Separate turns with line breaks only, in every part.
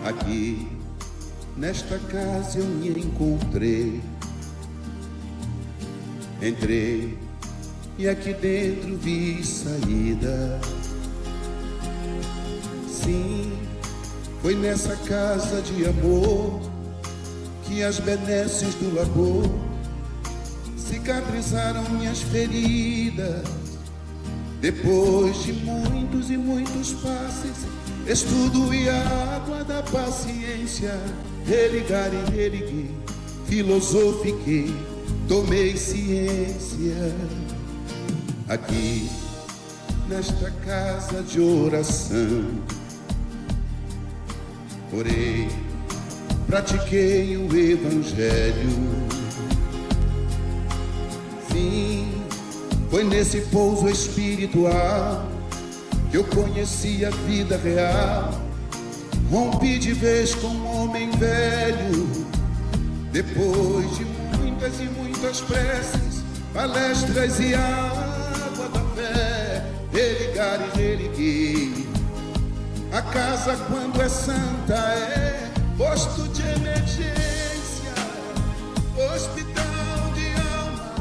Aqui, nesta casa eu me encontrei. Entrei e aqui dentro vi saída. Sim, foi nessa casa de amor que as benesses do labor cicatrizaram minhas feridas. Depois de muitos e muitos passes, estudo e a água da paciência, religar e religuei, filosofiquei, tomei ciência. Aqui, nesta casa de oração, orei, pratiquei o Evangelho. Sim, foi nesse pouso espiritual que eu conheci a vida real. Rompi de vez com um homem velho. Depois de muitas e muitas preces, palestras e água da fé, religar e religuei. A casa, quando é santa, é posto de emergência, hospital de alma,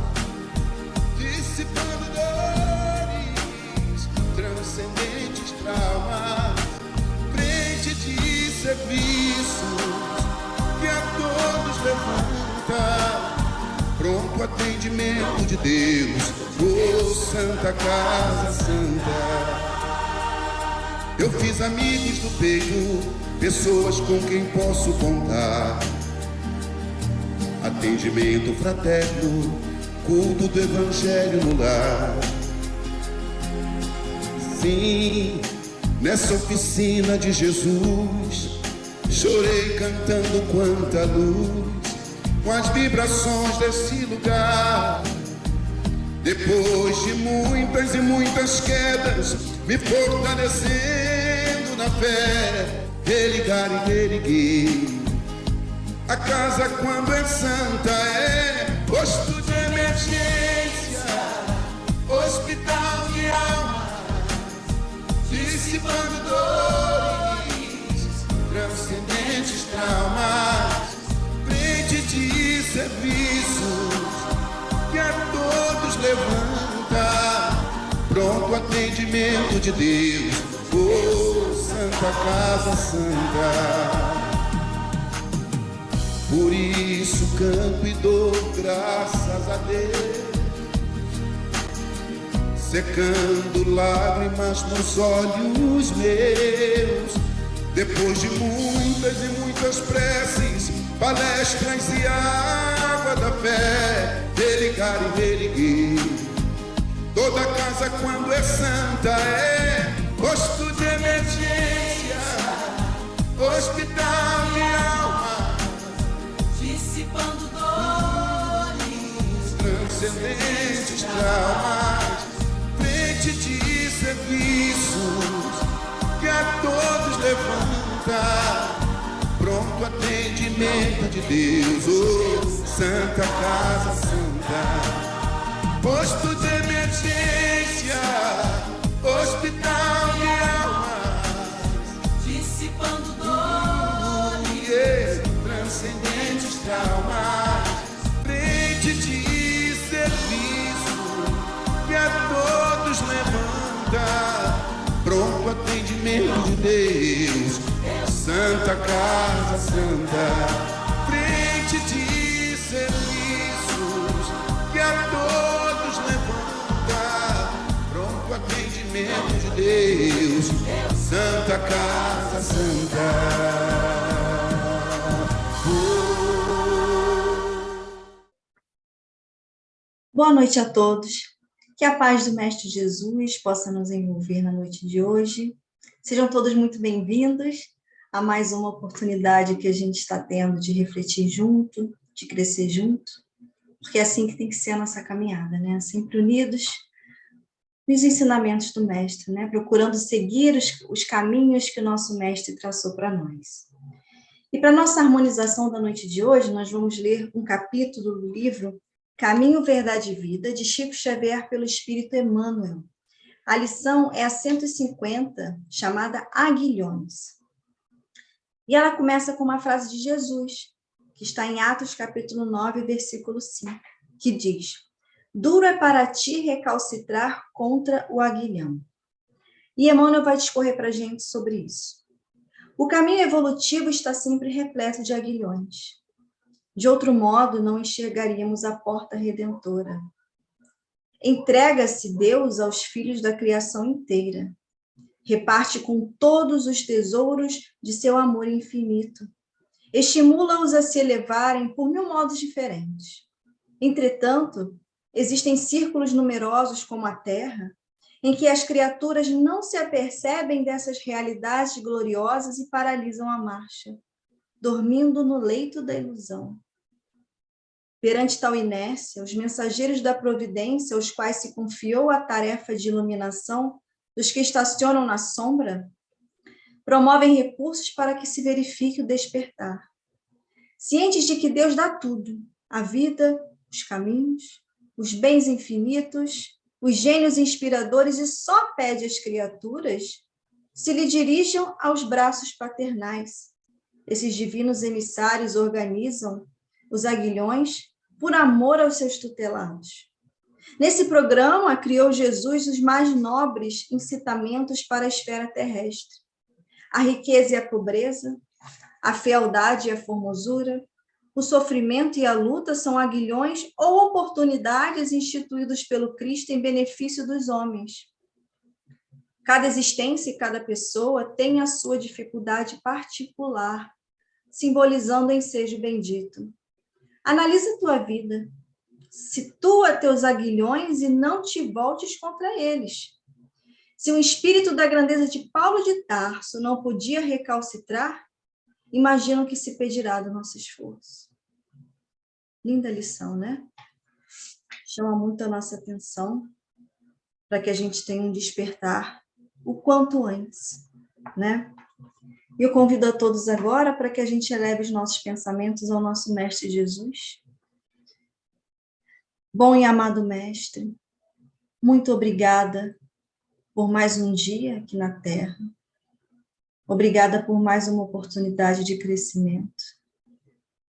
dissipando dores, transcendentes traumas, frente de serviços que a todos levanta, pronto atendimento de Deus, oh Santa Casa Santa. Eu fiz amigos do peito, pessoas com quem posso contar. Atendimento fraterno, culto do Evangelho no lar. Sim, nessa oficina de Jesus, chorei cantando quanta luz, com as vibrações desse lugar. Depois de muitas e muitas quedas, me fortalecendo na fé, religar e religuei. A casa, quando é santa, é posto de emergência, hospital de alma, dissipando dores, transcendentes traumas, frente de serviços que a todos levanta, pronto atendimento de Deus, oh Santa Casa Santa. Por isso canto e dou graças a Deus, secando lágrimas nos olhos meus. Depois de muitas e muitas preces, palestras e água da fé, religar e religuei. Toda casa, quando é santa, é posto de emergência, hospital de alma,
dissipando dores,
transcendentes traumas, frente de serviços que a todos levanta, pronto atendimento de Deus, oh Santa Casa Santa. Posto de emergência, hospital de almas,
dissipando dores,
transcendentes traumas, frente de serviço que a todos levanta, pronto atendimento de Deus, Santa Casa Santa. Frente de serviços que a todos levanta, pronto atendimento de Deus, Santa Casa Santa.
Boa noite a todos. Que a paz do Mestre Jesus possa nos envolver na noite de hoje. Sejam todos muito bem-vindos a mais uma oportunidade que a gente está tendo de refletir junto, de crescer junto, porque é assim que tem que ser a nossa caminhada, né? Sempre unidos nos ensinamentos do Mestre, né? Procurando seguir os caminhos que o nosso Mestre traçou para nós. E para nossa harmonização da noite de hoje, nós vamos ler um capítulo do livro Caminho, Verdade e Vida, de Chico Xavier pelo Espírito Emmanuel. A lição é a 150, chamada Aguilhões. E ela começa com uma frase de Jesus, que está em Atos capítulo 9, versículo 5, que diz: duro é para ti recalcitrar contra o aguilhão. E Emmanuel vai discorrer para a gente sobre isso. O caminho evolutivo está sempre repleto de aguilhões. De outro modo, não enxergaríamos a porta redentora. Entrega-se Deus aos filhos da criação inteira. Reparte com todos os tesouros de seu amor infinito. Estimula-os a se elevarem por 1000 modos diferentes. Entretanto, existem círculos numerosos como a Terra, em que as criaturas não se apercebem dessas realidades gloriosas e paralisam a marcha, dormindo no leito da ilusão. Perante tal inércia, os mensageiros da providência, aos quais se confiou a tarefa de iluminação dos que estacionam na sombra, promovem recursos para que se verifique o despertar. Cientes de que Deus dá tudo, a vida, os caminhos, os bens infinitos, os gênios inspiradores, e só pede às criaturas se lhe dirijam aos braços paternais. Esses divinos emissários organizam os aguilhões por amor aos seus tutelados. Nesse programa, criou Jesus os mais nobres incitamentos para a esfera terrestre: a riqueza e a pobreza, a fealdade e a formosura, o sofrimento e a luta são aguilhões ou oportunidades instituídos pelo Cristo em benefício dos homens. Cada existência e cada pessoa tem a sua dificuldade particular, simbolizando o ensejo bendito. Analisa tua vida, situa teus aguilhões e não te voltes contra eles. Se o espírito da grandeza de Paulo de Tarso não podia recalcitrar, imagina o que se pedirá do nosso esforço. Linda lição, né? Chama muito a nossa atenção para que a gente tenha um despertar o quanto antes, né? E eu convido a todos agora para que a gente eleve os nossos pensamentos ao nosso Mestre Jesus. Bom e amado Mestre, muito obrigada por mais um dia aqui na Terra. Obrigada por mais uma oportunidade de crescimento.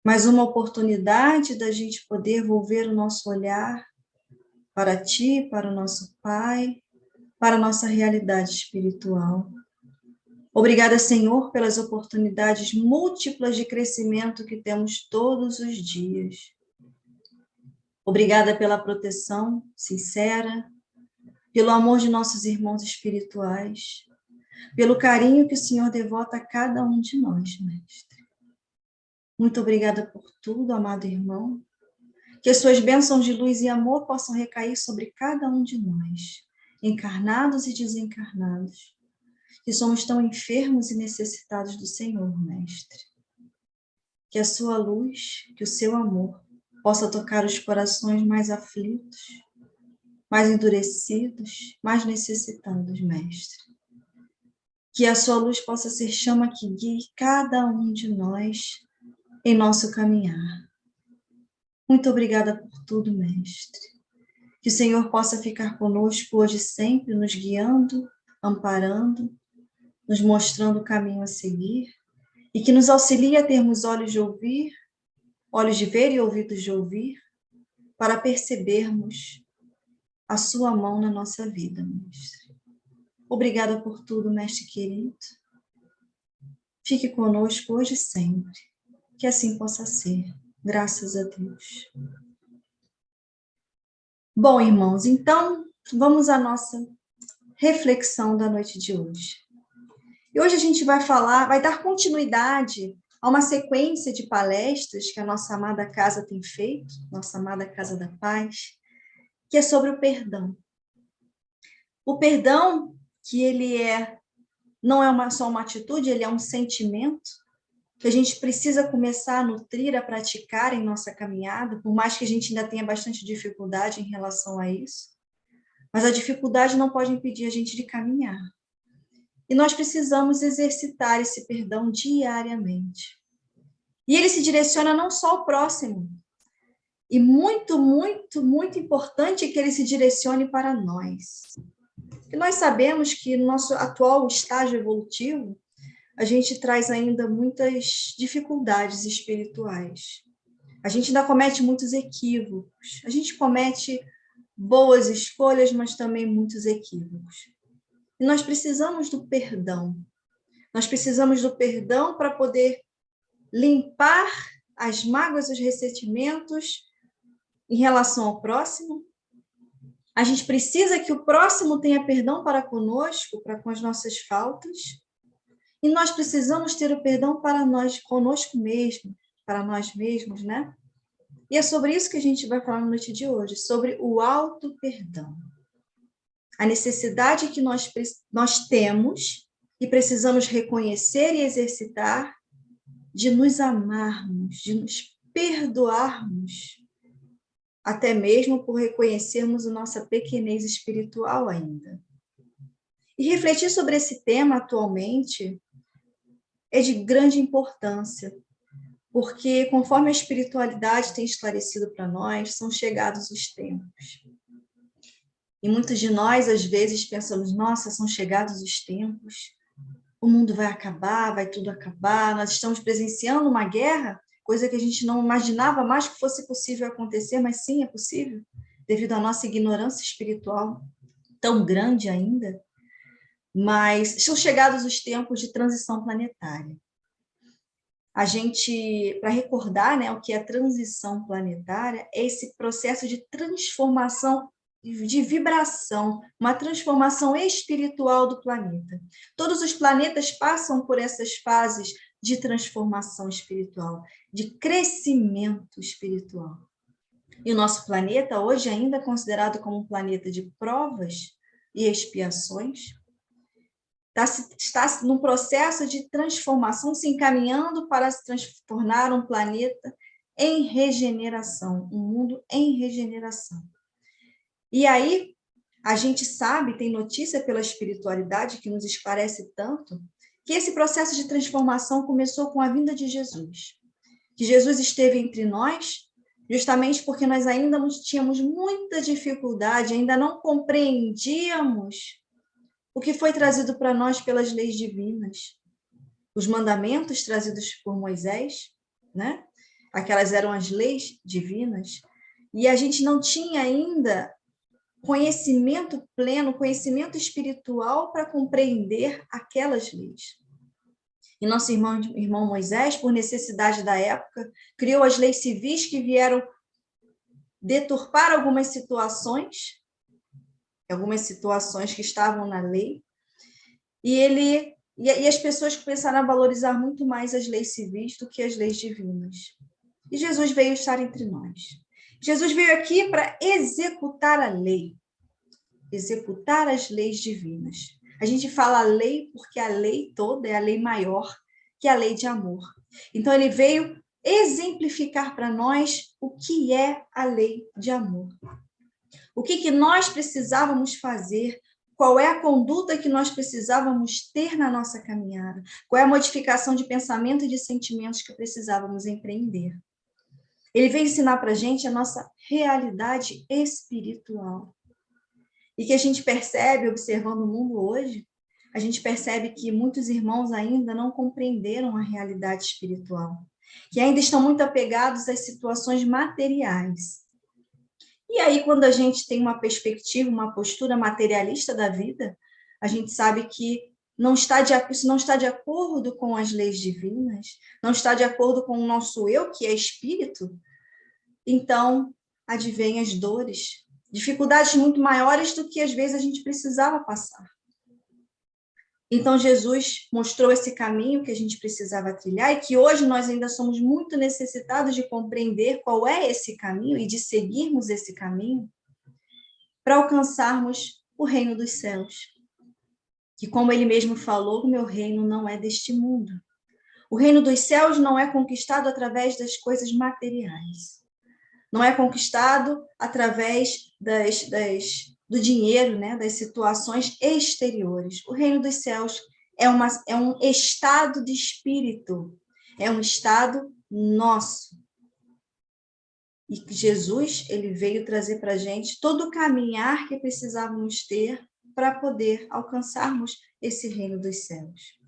Mais uma oportunidade da gente poder volver o nosso olhar para Ti, para o nosso Pai, para a nossa realidade espiritual. Obrigada, Senhor, pelas oportunidades múltiplas de crescimento que temos todos os dias. Obrigada pela proteção sincera, pelo amor de nossos irmãos espirituais, pelo carinho que o Senhor devota a cada um de nós, Mestre. Muito obrigada por tudo, amado irmão. Que as suas bênçãos de luz e amor possam recair sobre cada um de nós, encarnados e desencarnados, que somos tão enfermos e necessitados do Senhor, Mestre. Que a sua luz, que o seu amor, possa tocar os corações mais aflitos, mais endurecidos, mais necessitados, Mestre. Que a sua luz possa ser chama que guie cada um de nós em nosso caminhar. Muito obrigada por tudo, Mestre. Que o Senhor possa ficar conosco hoje sempre, nos guiando, amparando, nos mostrando o caminho a seguir, e que nos auxilie a termos olhos de ouvir, olhos de ver e ouvidos de ouvir, para percebermos a sua mão na nossa vida, Mestre. Obrigada por tudo, Mestre querido. Fique conosco hoje e sempre. Que assim possa ser. Graças a Deus. Bom, irmãos, então, vamos à nossa reflexão da noite de hoje. E hoje a gente vai dar continuidade a uma sequência de palestras que a nossa amada casa tem feito, nossa amada Casa da Paz, que é sobre o perdão. O perdão, que ele não é só uma atitude, ele é um sentimento que a gente precisa começar a nutrir, a praticar em nossa caminhada, por mais que a gente ainda tenha bastante dificuldade em relação a isso. Mas a dificuldade não pode impedir a gente de caminhar. E nós precisamos exercitar esse perdão diariamente. E ele se direciona não só ao próximo, e muito, muito, muito importante que ele se direcione para nós. E nós sabemos que no nosso atual estágio evolutivo, a gente traz ainda muitas dificuldades espirituais. A gente ainda comete muitos equívocos. A gente comete boas escolhas, mas também muitos equívocos. E nós precisamos do perdão. Nós precisamos do perdão para poder limpar as mágoas, os ressentimentos em relação ao próximo. A gente precisa que o próximo tenha perdão para conosco, para com as nossas faltas. E nós precisamos ter o perdão para nós, conosco mesmo, para nós mesmos, né? E é sobre isso que a gente vai falar na noite de hoje, sobre o auto-perdão. A necessidade que nós temos e precisamos reconhecer e exercitar de nos amarmos, de nos perdoarmos, até mesmo por reconhecermos a nossa pequenez espiritual ainda. E refletir sobre esse tema atualmente é de grande importância, porque conforme a espiritualidade tem esclarecido para nós, são chegados os tempos. E muitos de nós, às vezes, pensamos, nossa, são chegados os tempos, o mundo vai acabar, vai tudo acabar, nós estamos presenciando uma guerra, coisa que a gente não imaginava mais que fosse possível acontecer, mas sim, é possível, devido à nossa ignorância espiritual tão grande ainda. Mas são chegados os tempos de transição planetária. A gente, para recordar, né, o que é transição planetária, é esse processo de transformação, de vibração, uma transformação espiritual do planeta. Todos os planetas passam por essas fases de transformação espiritual, de crescimento espiritual. E o nosso planeta, hoje ainda é considerado como um planeta de provas e expiações, está num processo de transformação, se encaminhando para se tornar um planeta em regeneração, um mundo em regeneração. E aí, a gente sabe, tem notícia pela espiritualidade que nos esclarece tanto, que esse processo de transformação começou com a vinda de Jesus. Que Jesus esteve entre nós, justamente porque nós ainda tínhamos muita dificuldade, ainda não compreendíamos o que foi trazido para nós pelas leis divinas. Os mandamentos trazidos por Moisés, né? Aquelas eram as leis divinas, e a gente não tinha ainda conhecimento pleno, conhecimento espiritual para compreender aquelas leis. E nosso irmão Moisés, por necessidade da época, criou as leis civis que vieram deturpar algumas situações que estavam na lei, e as pessoas começaram a valorizar muito mais as leis civis do que as leis divinas. E Jesus veio estar entre nós. Jesus veio aqui para executar a lei, executar as leis divinas. A gente fala lei porque a lei toda é a lei maior, que é a lei de amor. Então, ele veio exemplificar para nós o que é a lei de amor. O que nós precisávamos fazer, qual é a conduta que nós precisávamos ter na nossa caminhada, qual é a modificação de pensamento e de sentimentos que precisávamos empreender. Ele veio ensinar para a gente a nossa realidade espiritual. E que a gente percebe, observando o mundo hoje, a gente percebe que muitos irmãos ainda não compreenderam a realidade espiritual, que ainda estão muito apegados às situações materiais. E aí, quando a gente tem uma perspectiva, uma postura materialista da vida, a gente sabe que isso não está de acordo com as leis divinas, não está de acordo com o nosso eu, que é espírito. Então, advém as dores, dificuldades muito maiores do que às vezes a gente precisava passar. Então, Jesus mostrou esse caminho que a gente precisava trilhar e que hoje nós ainda somos muito necessitados de compreender qual é esse caminho e de seguirmos esse caminho para alcançarmos o reino dos céus. Que, como ele mesmo falou, o meu reino não é deste mundo. O reino dos céus não é conquistado através das coisas materiais. Não é conquistado através do dinheiro, né, das situações exteriores. O reino dos céus é um estado de espírito, é um estado nosso. E Jesus, ele veio trazer para a gente todo o caminhar que precisávamos ter para poder alcançarmos esse reino dos céus.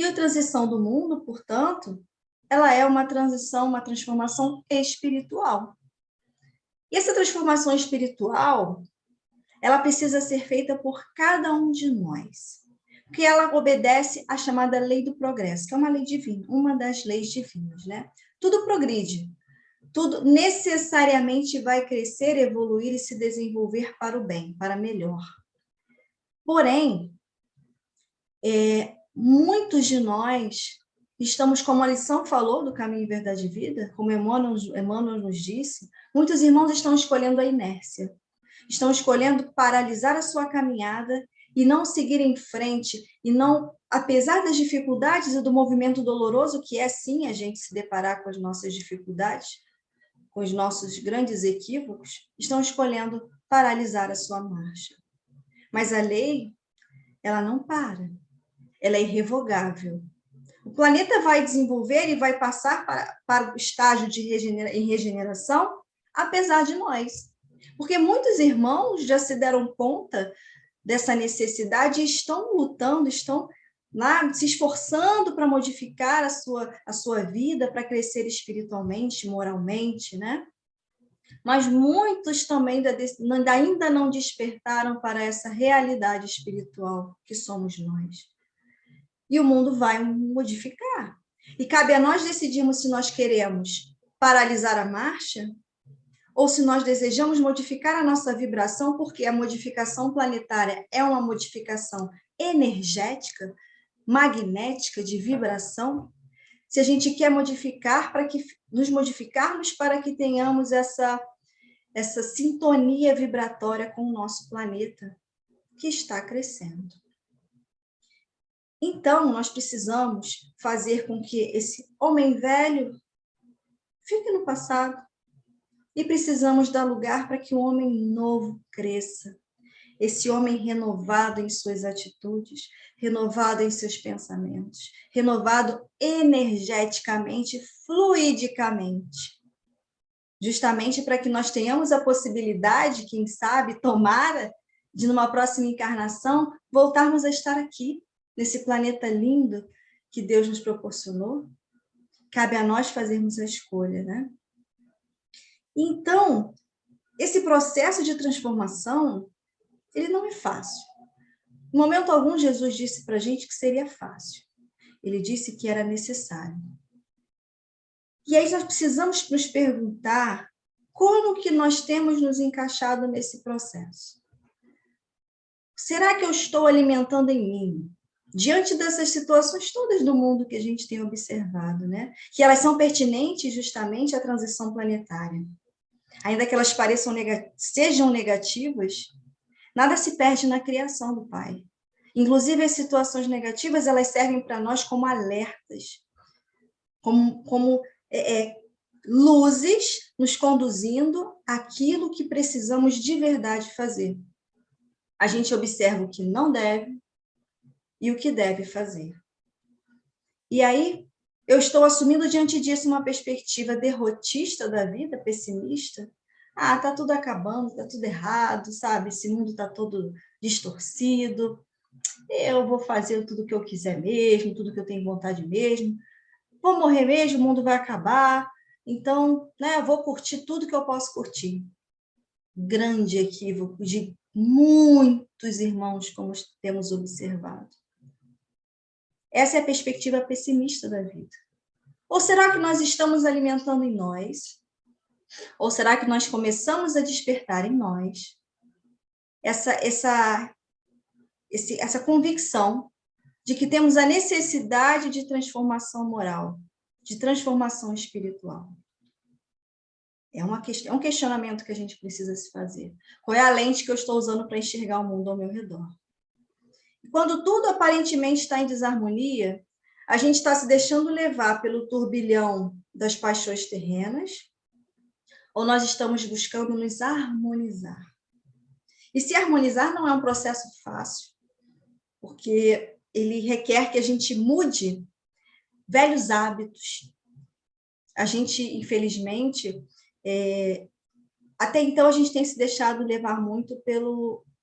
E a transição do mundo, portanto, ela é uma transição, uma transformação espiritual. E essa transformação espiritual, ela precisa ser feita por cada um de nós, porque ela obedece à chamada lei do progresso, que é uma lei divina, uma das leis divinas, né? Tudo progride, tudo necessariamente vai crescer, evoluir e se desenvolver para o bem, para melhor. Porém, muitos de nós estamos, como a lição falou do caminho, verdade e vida, como Emmanuel nos disse, muitos irmãos estão escolhendo a inércia, estão escolhendo paralisar a sua caminhada e não seguir em frente, e não, apesar das dificuldades e do movimento doloroso, que é sim a gente se deparar com as nossas dificuldades, com os nossos grandes equívocos, estão escolhendo paralisar a sua marcha. Mas a lei, ela não para, ela é irrevogável. O planeta vai desenvolver e vai passar para o estágio de regeneração, apesar de nós. Porque muitos irmãos já se deram conta dessa necessidade e estão lutando, estão lá se esforçando para modificar a sua vida, para crescer espiritualmente, moralmente, né? Mas muitos também ainda não despertaram para essa realidade espiritual que somos nós. E o mundo vai modificar. E cabe a nós decidirmos se nós queremos paralisar a marcha ou se nós desejamos modificar a nossa vibração, porque a modificação planetária é uma modificação energética, magnética, de vibração. Se a gente quer modificar, para que nos modificarmos para que tenhamos essa sintonia vibratória com o nosso planeta, que está crescendo. Então, nós precisamos fazer com que esse homem velho fique no passado e precisamos dar lugar para que o homem novo cresça. Esse homem renovado em suas atitudes, renovado em seus pensamentos, renovado energeticamente, fluidicamente. Justamente para que nós tenhamos a possibilidade, quem sabe, tomara, de numa próxima encarnação, voltarmos a estar aqui, nesse planeta lindo que Deus nos proporcionou. Cabe a nós fazermos a escolha, né? Então, esse processo de transformação, ele não é fácil. Em momento algum, Jesus disse para a gente que seria fácil. Ele disse que era necessário. E aí nós precisamos nos perguntar como que nós temos nos encaixado nesse processo. Será que eu estou alimentando em mim? Diante dessas situações todas do mundo que a gente tem observado, né? Que elas são pertinentes justamente à transição planetária. Ainda que elas sejam negativas, nada se perde na criação do Pai. Inclusive, as situações negativas, elas servem para nós como alertas, como luzes nos conduzindo àquilo que precisamos de verdade fazer. A gente observa o que não deve e o que deve fazer. E aí, eu estou assumindo diante disso uma perspectiva derrotista da vida, pessimista. Ah, tá tudo acabando, tá tudo errado, sabe? Esse mundo tá todo distorcido. Eu vou fazer tudo o que eu quiser mesmo, tudo que eu tenho vontade mesmo. Vou morrer mesmo, o mundo vai acabar. Então, né, eu vou curtir tudo que eu posso curtir. Grande equívoco de muitos irmãos, como temos observado. Essa é a perspectiva pessimista da vida. Ou será que nós estamos alimentando em nós? Ou será que nós começamos a despertar em nós essa convicção de que temos a necessidade de transformação moral, de transformação espiritual? É um questionamento que a gente precisa se fazer. Qual é a lente que eu estou usando para enxergar o mundo ao meu redor? E quando tudo aparentemente está em desarmonia, a gente está se deixando levar pelo turbilhão das paixões terrenas, ou nós estamos buscando nos harmonizar? E se harmonizar não é um processo fácil, porque ele requer que a gente mude velhos hábitos. A gente, infelizmente, até então a gente tem se deixado levar muito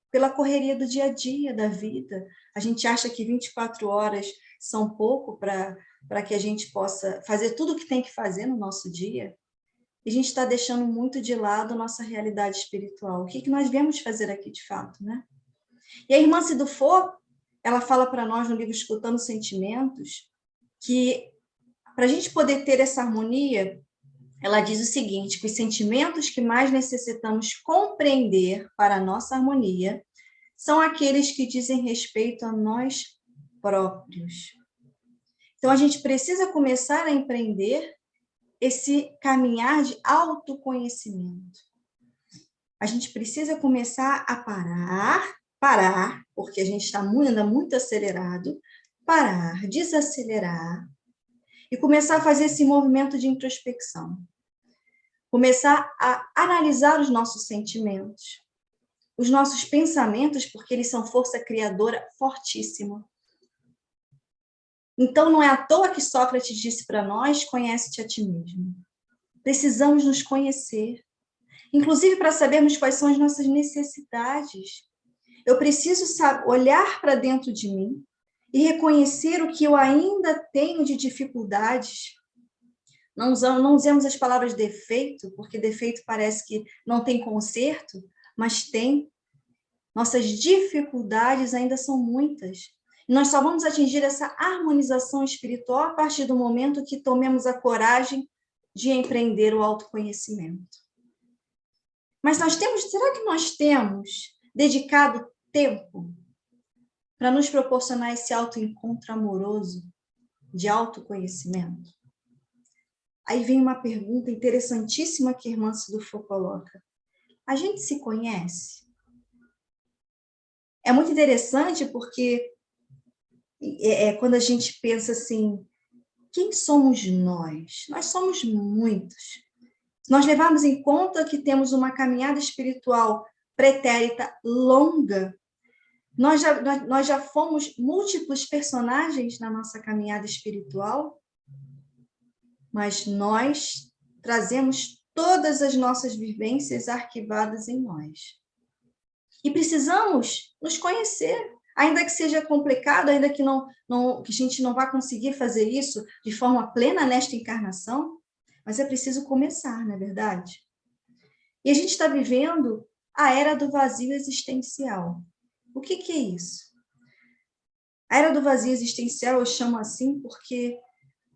pela correria do dia a dia, da vida. A gente acha que 24 horas são pouco para que a gente possa fazer tudo o que tem que fazer no nosso dia, e a gente está deixando muito de lado a nossa realidade espiritual. O que nós viemos fazer aqui de fato, né? E a irmã Cidufo, ela fala para nós no livro Escutando Sentimentos, que para a gente poder ter essa harmonia, ela diz o seguinte, que os sentimentos que mais necessitamos compreender para a nossa harmonia são aqueles que dizem respeito a nós próprios. Então, a gente precisa começar a empreender esse caminhar de autoconhecimento. A gente precisa começar a parar, porque a gente anda muito acelerado, parar, desacelerar, e começar a fazer esse movimento de introspecção. Começar a analisar os nossos sentimentos, os nossos pensamentos, porque eles são força criadora fortíssima. Então, não é à toa que Sócrates disse para nós, conhece-te a ti mesmo. Precisamos nos conhecer, inclusive para sabermos quais são as nossas necessidades. Eu preciso olhar para dentro de mim e reconhecer o que eu ainda tenho de dificuldades. Não usemos as palavras defeito, porque defeito parece que não tem conserto, mas tem. Nossas dificuldades ainda são muitas. E nós só vamos atingir essa harmonização espiritual a partir do momento que tomemos a coragem de empreender o autoconhecimento. Mas será que nós temos dedicado tempo para nos proporcionar esse autoencontro amoroso de autoconhecimento? Aí vem uma pergunta interessantíssima que a irmã Cidufo coloca. A gente se conhece? É muito interessante porque quando a gente pensa assim, quem somos nós? Nós somos muitos. Se nós levarmos em conta que temos uma caminhada espiritual pretérita longa, nós já fomos múltiplos personagens na nossa caminhada espiritual, mas nós trazemos todas as nossas vivências arquivadas em nós. E precisamos nos conhecer, ainda que seja complicado, ainda que que a gente não vá conseguir fazer isso de forma plena nesta encarnação, mas é preciso começar, não é verdade? E a gente está vivendo a era do vazio existencial. O que é isso? A era do vazio existencial eu chamo assim porque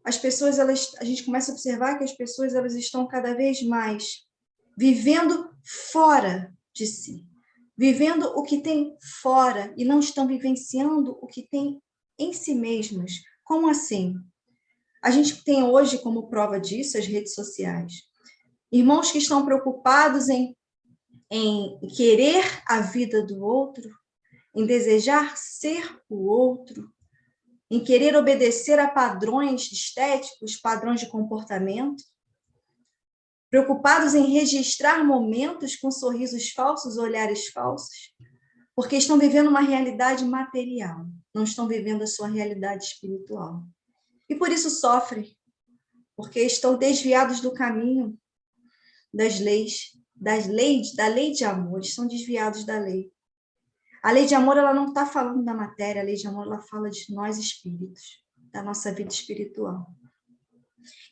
as pessoas, a gente começa a observar que as pessoas elas estão cada vez mais vivendo fora de si, vivendo o que tem fora e não estão vivenciando o que tem em si mesmas. Como assim? A gente tem hoje como prova disso as redes sociais. Irmãos que estão preocupados em querer a vida do outro, em desejar ser o outro, em querer obedecer a padrões estéticos, padrões de comportamento, preocupados em registrar momentos com sorrisos falsos, olhares falsos, porque estão vivendo uma realidade material, não estão vivendo a sua realidade espiritual. E por isso sofrem, porque estão desviados do caminho das leis, da lei de amor, estão desviados da lei. A lei de amor, ela não está falando da matéria, a lei de amor, ela fala de nós espíritos, da nossa vida espiritual.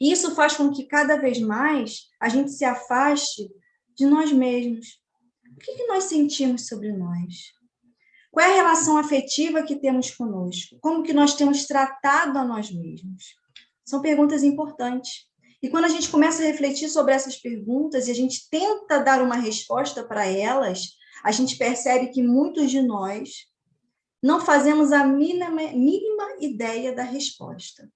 E isso faz com que cada vez mais a gente se afaste de nós mesmos. O que nós sentimos sobre nós? Qual é a relação afetiva que temos conosco? Como que nós temos tratado a nós mesmos? São perguntas importantes. E quando a gente começa a refletir sobre essas perguntas e a gente tenta dar uma resposta para elas, a gente percebe que muitos de nós não fazemos a mínima ideia da resposta.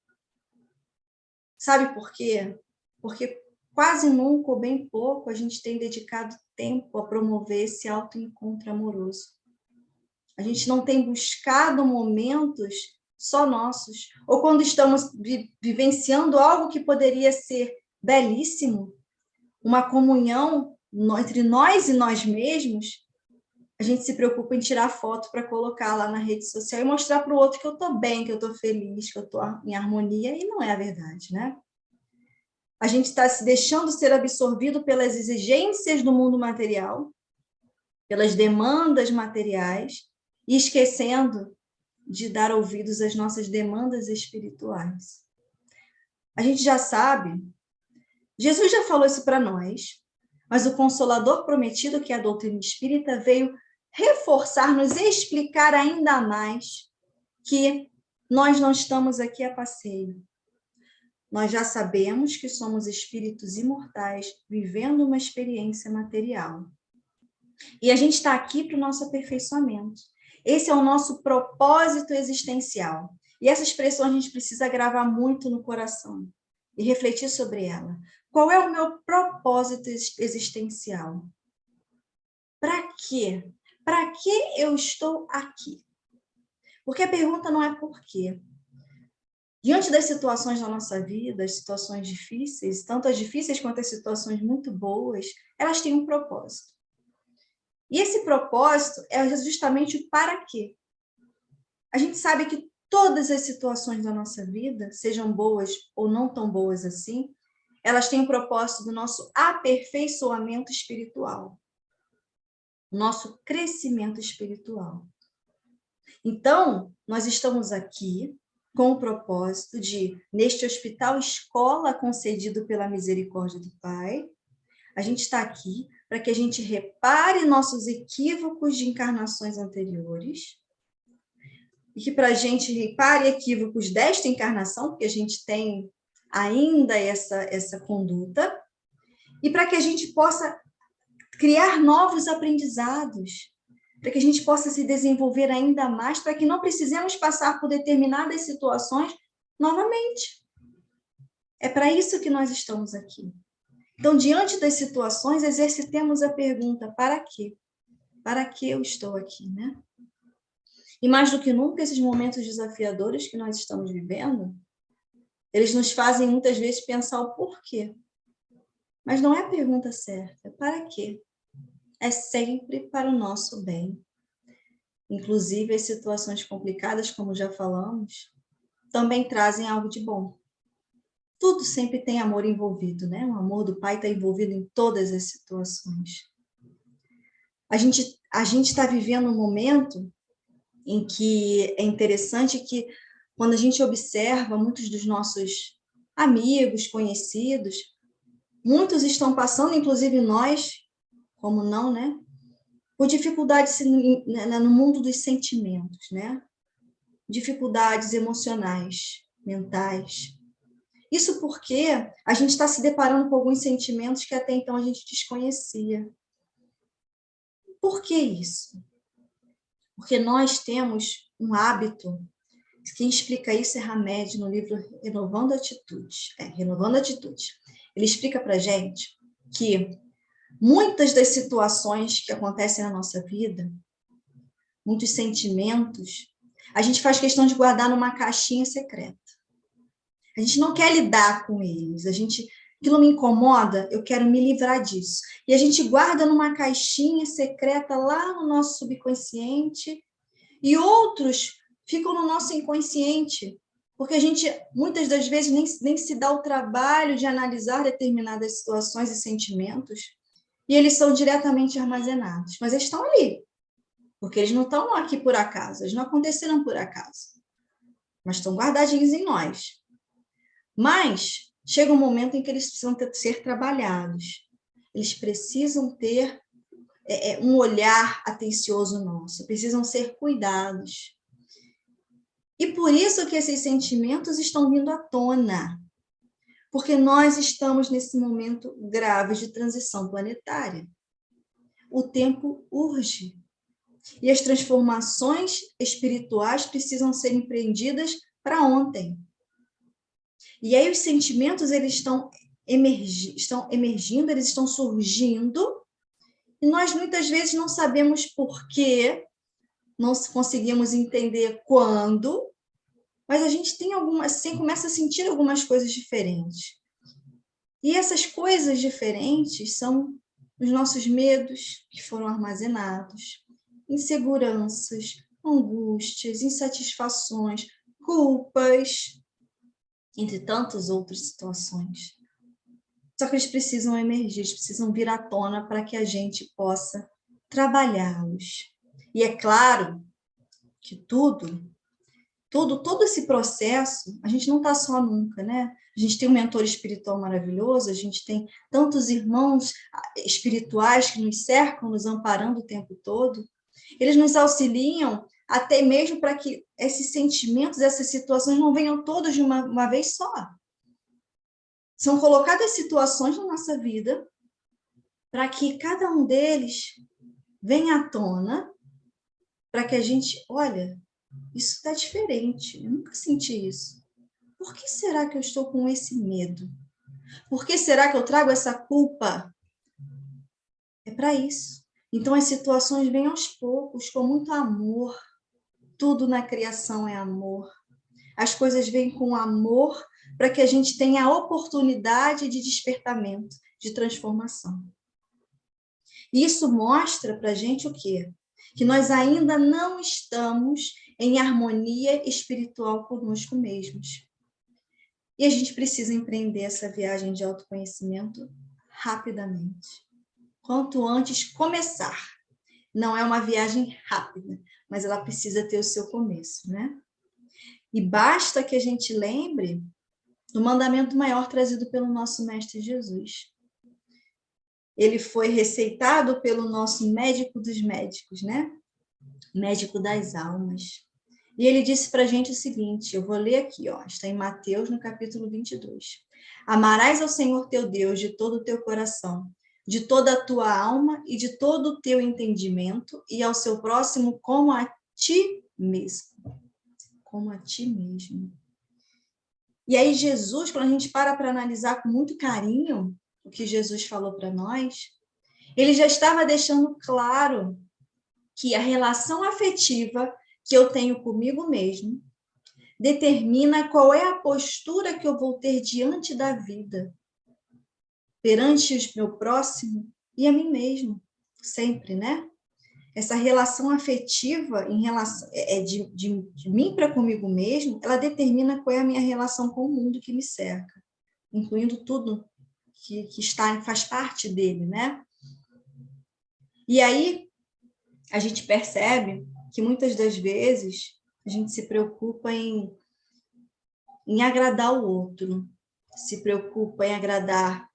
Sabe por quê? Porque quase nunca ou bem pouco a gente tem dedicado tempo a promover esse autoencontro amoroso. A gente não tem buscado momentos só nossos. Ou quando estamos vivenciando algo que poderia ser belíssimo, uma comunhão entre nós e nós mesmos, a gente se preocupa em tirar foto para colocar lá na rede social e mostrar para o outro que eu estou bem, que eu estou feliz, que eu estou em harmonia, e não é a verdade, né? A gente está se deixando ser absorvido pelas exigências do mundo material, pelas demandas materiais, e esquecendo de dar ouvidos às nossas demandas espirituais. A gente já sabe, Jesus já falou isso para nós, mas o Consolador prometido, que é a doutrina espírita, veio reforçar, nos explicar ainda mais que nós não estamos aqui a passeio. Nós já sabemos que somos espíritos imortais, vivendo uma experiência material. E a gente está aqui para o nosso aperfeiçoamento. Esse é o nosso propósito existencial. E essa expressão a gente precisa gravar muito no coração e refletir sobre ela. Qual é o meu propósito existencial? Para quê? Para que eu estou aqui? Porque a pergunta não é por quê. Diante das situações da nossa vida, as situações difíceis, tanto as difíceis quanto as situações muito boas, elas têm um propósito. E esse propósito é justamente o para quê. A gente sabe que todas as situações da nossa vida, sejam boas ou não tão boas assim, elas têm o propósito do nosso aperfeiçoamento espiritual, nosso crescimento espiritual. Então, nós estamos aqui com o propósito de, neste hospital escola concedido pela misericórdia do Pai, a gente está aqui para que a gente repare nossos equívocos de encarnações anteriores, e que para a gente repare equívocos desta encarnação, porque a gente tem ainda essa conduta, e para que a gente possa criar novos aprendizados, para que a gente possa se desenvolver ainda mais, para que não precisemos passar por determinadas situações novamente. É para isso que nós estamos aqui. Então, diante das situações, exercitemos a pergunta, para quê? Para que eu estou aqui, né? E mais do que nunca, esses momentos desafiadores que nós estamos vivendo, eles nos fazem muitas vezes pensar o porquê. Mas não é a pergunta certa, para quê? É sempre para o nosso bem. Inclusive, as situações complicadas, como já falamos, também trazem algo de bom. Tudo sempre tem amor envolvido, né? O amor do Pai está envolvido em todas as situações. A gente está vivendo um momento em que é interessante que, quando a gente observa muitos dos nossos amigos, conhecidos, muitos estão passando, inclusive nós, como não, né? Por dificuldades no mundo dos sentimentos, né? Dificuldades emocionais, mentais. Isso porque a gente está se deparando com alguns sentimentos que até então a gente desconhecia. Por que isso? Porque nós temos um hábito, quem explica isso é Hamed, no livro Renovando Atitudes. Renovando Atitudes. Ele explica para a gente que muitas das situações que acontecem na nossa vida, muitos sentimentos, a gente faz questão de guardar numa caixinha secreta. A gente não quer lidar com eles. Aquilo me incomoda, eu quero me livrar disso. E a gente guarda numa caixinha secreta lá no nosso subconsciente, e outros ficam no nosso inconsciente, porque a gente, muitas das vezes, nem se dá o trabalho de analisar determinadas situações e sentimentos, e eles são diretamente armazenados. Mas eles estão ali, porque eles não estão aqui por acaso, eles não aconteceram por acaso, mas estão guardadinhos em nós. Mas chega um momento em que eles precisam ser trabalhados, eles precisam ter um olhar atencioso nosso, precisam ser cuidados. E por isso que esses sentimentos estão vindo à tona, porque nós estamos nesse momento grave de transição planetária. O tempo urge, e as transformações espirituais precisam ser empreendidas para ontem. E aí os sentimentos, eles estão emergindo, eles estão surgindo, e nós muitas vezes não sabemos por quê, não conseguimos entender quando, mas a gente tem começa a sentir algumas coisas diferentes. E essas coisas diferentes são os nossos medos que foram armazenados, inseguranças, angústias, insatisfações, culpas, entre tantas outras situações. Só que eles precisam emergir, eles precisam vir à tona para que a gente possa trabalhá-los. E é claro que tudo todo esse processo, a gente não está só nunca, né? A gente tem um mentor espiritual maravilhoso, a gente tem tantos irmãos espirituais que nos cercam, nos amparando o tempo todo. Eles nos auxiliam até mesmo para que esses sentimentos, essas situações não venham todos de uma vez só. São colocadas situações na nossa vida para que cada um deles venha à tona, para que a gente, olha, isso está diferente, eu nunca senti isso. Por que será que eu estou com esse medo? Por que será que eu trago essa culpa? É para isso. Então, as situações vêm aos poucos, com muito amor. Tudo na criação é amor. As coisas vêm com amor para que a gente tenha a oportunidade de despertamento, de transformação. Isso mostra para a gente o quê? Que nós ainda não estamos em harmonia espiritual conosco mesmos. E a gente precisa empreender essa viagem de autoconhecimento rapidamente. Quanto antes começar. Não é uma viagem rápida, mas ela precisa ter o seu começo, né? E basta que a gente lembre do mandamento maior trazido pelo nosso Mestre Jesus. Ele foi receitado pelo nosso médico dos médicos, né? Médico das almas. E ele disse para a gente o seguinte, eu vou ler aqui, ó, está em Mateus, no capítulo 22. Amarás ao Senhor teu Deus de todo o teu coração, de toda a tua alma e de todo o teu entendimento, e ao seu próximo como a ti mesmo. Como a ti mesmo. E aí Jesus, quando a gente para analisar com muito carinho o que Jesus falou para nós, ele já estava deixando claro que a relação afetiva que eu tenho comigo mesmo determina qual é a postura que eu vou ter diante da vida, perante o meu próximo e a mim mesmo, sempre, né? Essa relação afetiva em relação, de mim para comigo mesmo, ela determina qual é a minha relação com o mundo que me cerca, incluindo tudo que faz parte dele, né? E aí, a gente percebe que muitas das vezes a gente se preocupa em agradar o outro, se preocupa em agradar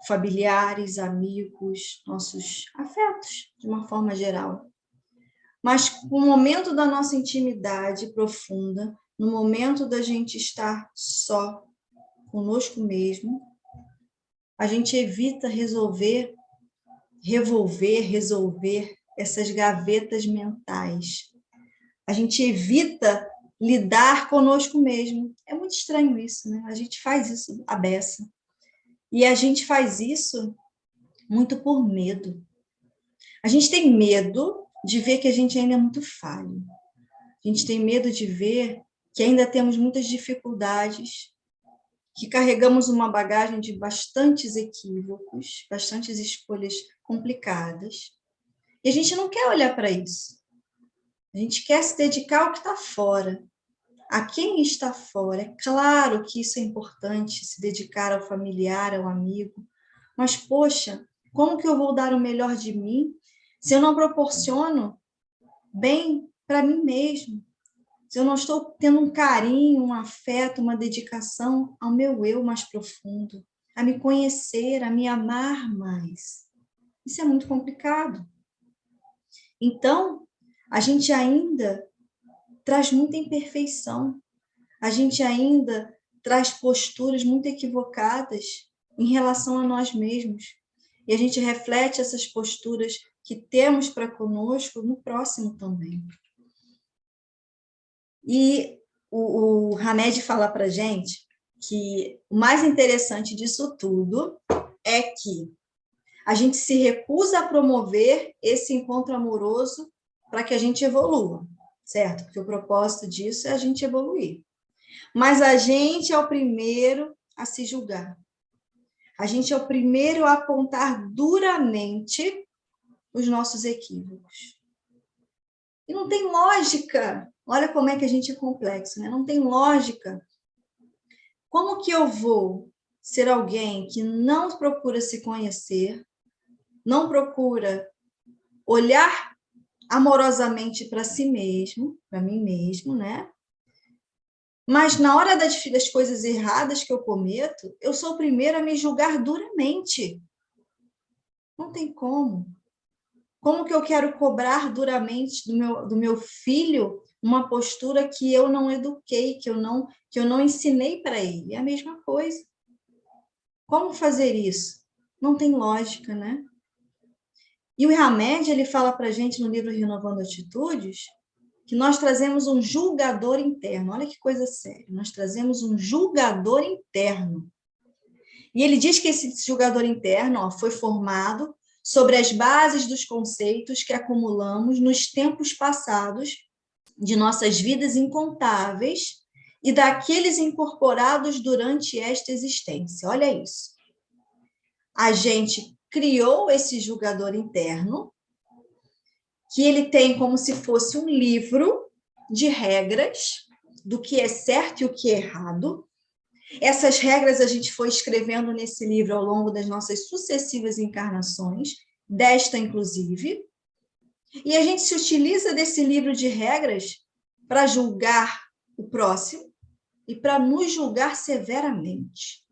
familiares, amigos, nossos afetos, de uma forma geral. Mas no momento da nossa intimidade profunda, no momento da gente estar só conosco mesmo, a gente evita resolver essas gavetas mentais. A gente evita lidar conosco mesmo. É muito estranho isso, né? A gente faz isso à beça. E a gente faz isso muito por medo. A gente tem medo de ver que a gente ainda é muito falho. A gente tem medo de ver que ainda temos muitas dificuldades, que carregamos uma bagagem de bastantes equívocos, bastantes escolhas complicadas. E a gente não quer olhar para isso. A gente quer se dedicar ao que está fora, a quem está fora. É claro que isso é importante, se dedicar ao familiar, ao amigo, mas, poxa, como que eu vou dar o melhor de mim se eu não proporciono bem para mim mesmo? Se eu não estou tendo um carinho, um afeto, uma dedicação ao meu eu mais profundo, a me conhecer, a me amar mais. Isso é muito complicado. Então, a gente ainda traz muita imperfeição, a gente ainda traz posturas muito equivocadas em relação a nós mesmos. E a gente reflete essas posturas que temos para conosco no próximo também. E o Hamed fala para a gente que o mais interessante disso tudo é que a gente se recusa a promover esse encontro amoroso para que a gente evolua, certo? Porque o propósito disso é a gente evoluir. Mas a gente é o primeiro a se julgar. A gente é o primeiro a apontar duramente os nossos equívocos. E não tem lógica. Olha como é que a gente é complexo, né? Não tem lógica. Como que eu vou ser alguém que não procura se conhecer, não procura olhar amorosamente para si mesmo, para mim mesmo, né? Mas na hora das coisas erradas que eu cometo, eu sou o primeiro a me julgar duramente. Não tem como. Como que eu quero cobrar duramente do meu filho uma postura que eu não eduquei, que eu não ensinei para ele? É a mesma coisa. Como fazer isso? Não tem lógica, né? E o Hamed, ele fala para a gente no livro Renovando Atitudes, que nós trazemos um julgador interno. Olha que coisa séria. Nós trazemos um julgador interno. E ele diz que esse julgador interno foi formado sobre as bases dos conceitos que acumulamos nos tempos passados de nossas vidas incontáveis e daqueles incorporados durante esta existência. Olha isso. A gente criou esse julgador interno, que ele tem como se fosse um livro de regras do que é certo e o que é errado. Essas regras a gente foi escrevendo nesse livro ao longo das nossas sucessivas encarnações, desta inclusive, e a gente se utiliza desse livro de regras para julgar o próximo e para nos julgar severamente.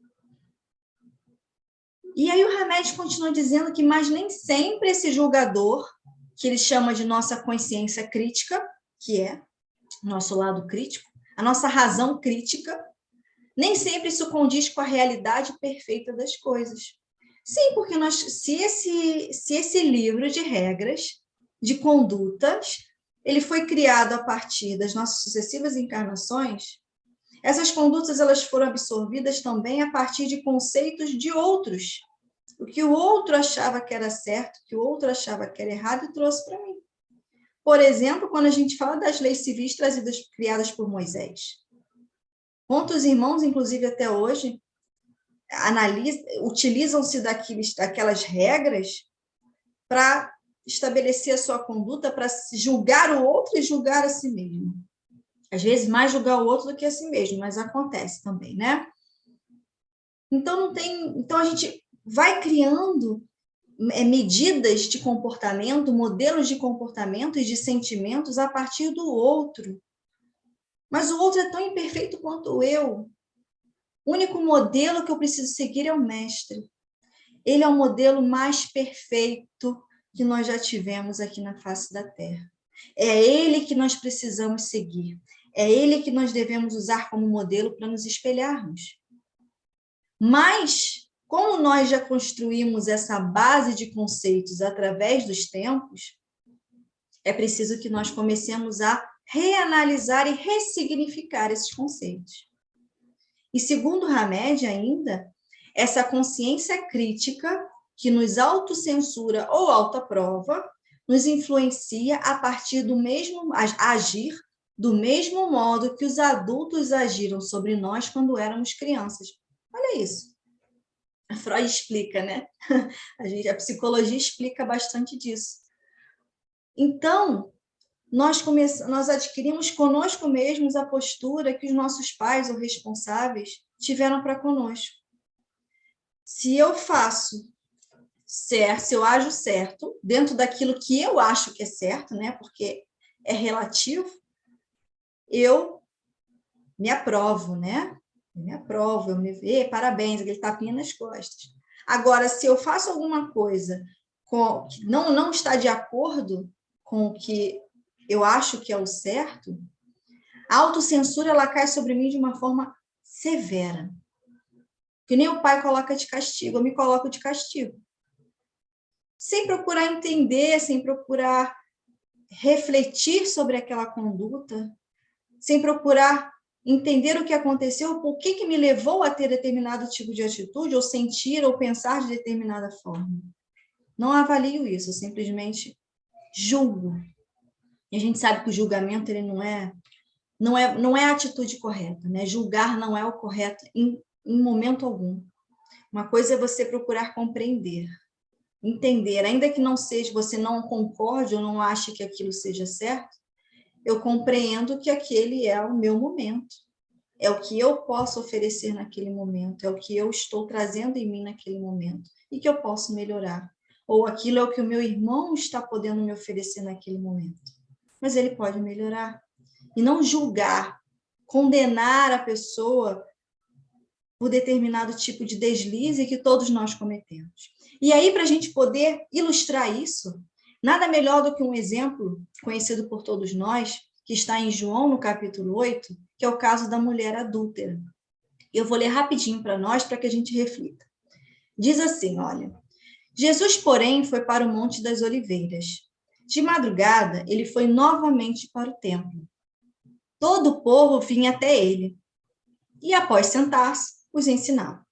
E aí o Hamed continua dizendo que, mas nem sempre esse julgador, que ele chama de nossa consciência crítica, que é nosso lado crítico, a nossa razão crítica, nem sempre isso condiz com a realidade perfeita das coisas. Sim, porque se esse livro de regras, de condutas, ele foi criado a partir das nossas sucessivas encarnações, essas condutas elas foram absorvidas também a partir de conceitos de outros. O que o outro achava que era certo, o que o outro achava que era errado, e trouxe para mim. Por exemplo, quando a gente fala das leis civis criadas por Moisés. Quantos irmãos, inclusive até hoje, utilizam-se daquelas regras para estabelecer a sua conduta, para julgar o outro e julgar a si mesmo. Às vezes, mais julgar o outro do que a si mesmo, mas acontece também, né? Então, a gente vai criando medidas de comportamento, modelos de comportamento e de sentimentos a partir do outro. Mas o outro é tão imperfeito quanto eu. O único modelo que eu preciso seguir é o mestre. Ele é o modelo mais perfeito que nós já tivemos aqui na face da Terra. É ele que nós precisamos seguir. É ele que nós devemos usar como modelo para nos espelharmos. Mas, como nós já construímos essa base de conceitos através dos tempos, é preciso que nós comecemos a reanalisar e ressignificar esses conceitos. E segundo Hamed ainda, essa consciência crítica que nos autocensura ou autoaprova, nos influencia a partir do mesmo agir do mesmo modo que os adultos agiram sobre nós quando éramos crianças. Olha isso. A Freud explica, né? A psicologia explica bastante disso. Então, nós adquirimos conosco mesmos a postura que os nossos pais ou responsáveis tiveram para conosco. Se eu faço certo, se eu ajo certo, dentro daquilo que eu acho que é certo, né? Porque é relativo, eu me aprovo, né? Eu me aprovo, eu me vejo, parabéns, aquele tapinha nas costas. Agora, se eu faço alguma coisa que não está de acordo com o que eu acho que é o certo, a autocensura ela cai sobre mim de uma forma severa. Que nem o pai coloca de castigo, eu me coloco de castigo. Sem procurar entender, sem procurar refletir sobre aquela conduta, sem procurar entender o que aconteceu, por que me levou a ter determinado tipo de atitude, ou sentir ou pensar de determinada forma. Não avalio isso, eu simplesmente julgo. E a gente sabe que o julgamento ele não é a atitude correta, né? Julgar não é o correto em momento algum. Uma coisa é você procurar compreender, entender, ainda que não seja, você não concorde ou não ache que aquilo seja certo, eu compreendo que aquele é o meu momento, é o que eu posso oferecer naquele momento, é o que eu estou trazendo em mim naquele momento e que eu posso melhorar. Ou aquilo é o que o meu irmão está podendo me oferecer naquele momento, mas ele pode melhorar. E não julgar condenar a pessoa por determinado tipo de deslize que todos nós cometemos. E aí, para a gente poder ilustrar isso, nada melhor do que um exemplo conhecido por todos nós, que está em João, no capítulo 8, que é o caso da mulher adúltera. Eu vou ler rapidinho para nós, para que a gente reflita. Diz assim, olha: Jesus, porém, foi para o Monte das Oliveiras. De madrugada, ele foi novamente para o templo. Todo o povo vinha até ele, e após sentar-se, os ensinava.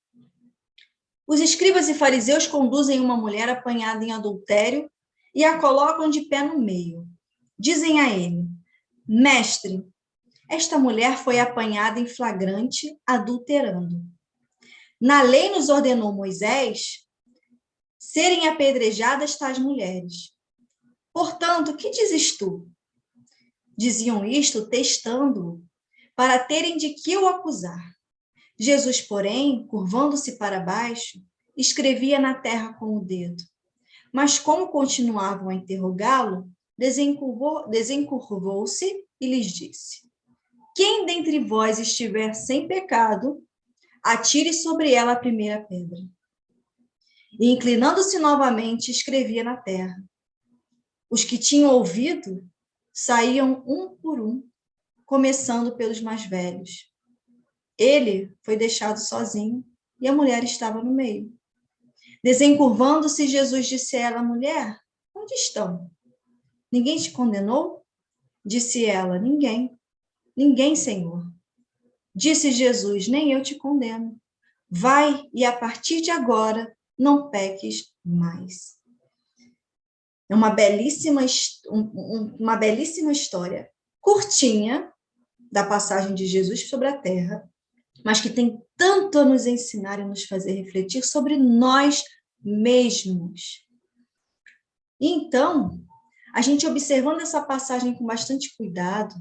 Os escribas e fariseus conduzem uma mulher apanhada em adultério e a colocam de pé no meio. Dizem a ele: Mestre, esta mulher foi apanhada em flagrante adulterando. Na lei nos ordenou Moisés serem apedrejadas tais mulheres. Portanto, que dizes tu? Diziam isto testando-o, para terem de que o acusar. Jesus, porém, curvando-se para baixo, escrevia na terra com o dedo. Mas como continuavam a interrogá-lo, desencurvou-se e lhes disse: Quem dentre vós estiver sem pecado, atire sobre ela a primeira pedra. E, inclinando-se novamente, escrevia na terra. Os que tinham ouvido saíam um por um, começando pelos mais velhos. Ele foi deixado sozinho e a mulher estava no meio. Desencurvando-se, Jesus disse a ela: Mulher, onde estão? Ninguém te condenou? Disse ela: Ninguém. Ninguém, Senhor. Disse Jesus: Nem eu te condeno. Vai e a partir de agora não peques mais. É uma belíssima história, curtinha, da passagem de Jesus sobre a terra, mas que tem tanto a nos ensinar e nos fazer refletir sobre nós mesmos. Então, a gente observando essa passagem com bastante cuidado,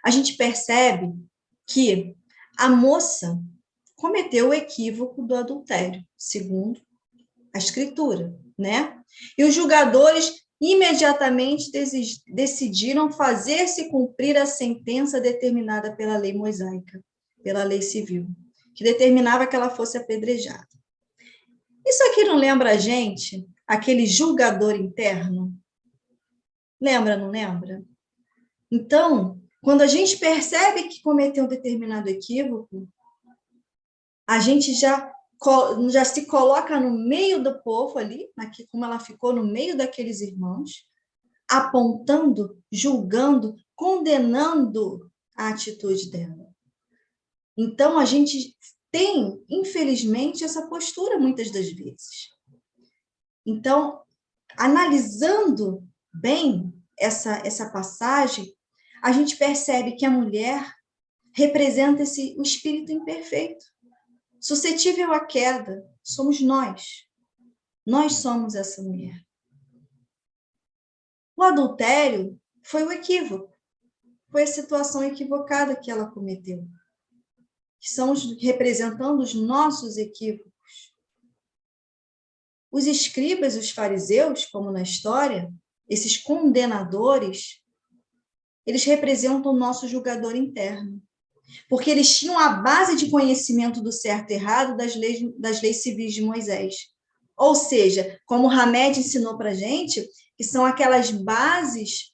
a gente percebe que a moça cometeu o equívoco do adultério, segundo a Escritura, né? E os julgadores imediatamente decidiram fazer-se cumprir a sentença determinada pela lei mosaica, pela lei civil, que determinava que ela fosse apedrejada. Isso aqui não lembra a gente aquele julgador interno? Lembra, não lembra? Então, quando a gente percebe que cometeu um determinado equívoco, a gente já se coloca no meio do povo ali, como ela ficou no meio daqueles irmãos, apontando, julgando, condenando a atitude dela. Então, a gente tem, infelizmente, essa postura muitas das vezes. Então, analisando bem essa passagem, a gente percebe que a mulher representa o espírito imperfeito, suscetível à queda, somos nós. Nós somos essa mulher. O adultério foi o equívoco, foi a situação equivocada que ela cometeu, que são representando os nossos equívocos. Os escribas e os fariseus, como na história, esses condenadores, eles representam o nosso julgador interno, porque eles tinham a base de conhecimento do certo e errado das leis civis de Moisés. Ou seja, como Hamed ensinou para a gente, que são aquelas bases